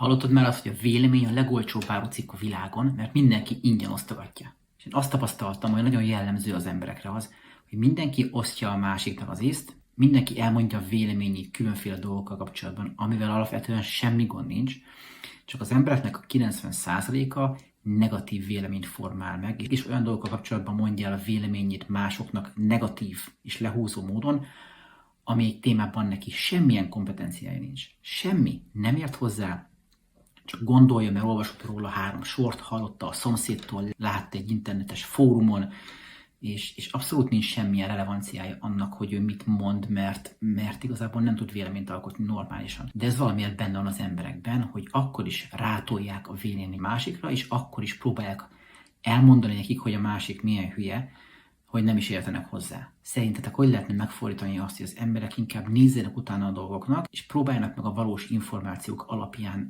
Hallottad már azt, hogy a vélemény a legolcsóbb árucikk a világon, mert mindenki ingyen osztogatja. És én azt tapasztaltam, hogy nagyon jellemző az emberekre az, hogy mindenki osztja a másiknak az észt, mindenki elmondja a véleményét különféle dolgokkal kapcsolatban, amivel alapvetően semmi gond nincs, csak az embereknek a 90%-a negatív véleményt formál meg, és olyan dolgokkal kapcsolatban mondja el a véleményét másoknak negatív és lehúzó módon, ami egy témában neki semmilyen kompetenciája nincs. Semmi, nem ért hozzá, csak gondolja, mert olvasott róla 3 sort, hallotta a szomszédtól, látta egy internetes fórumon, és abszolút nincs semmilyen relevanciája annak, hogy ő mit mond, mert igazából nem tud véleményt alkotni normálisan. De ez valamiért benne van az emberekben, hogy akkor is rátolják a vélemény másikra, és akkor is próbálják elmondani nekik, hogy a másik milyen hülye, hogy nem is értenek hozzá. Szerintetek hogy lehetne megfordítani azt, hogy az emberek inkább nézzenek utána a dolgoknak, és próbáljanak meg a valós információk alapján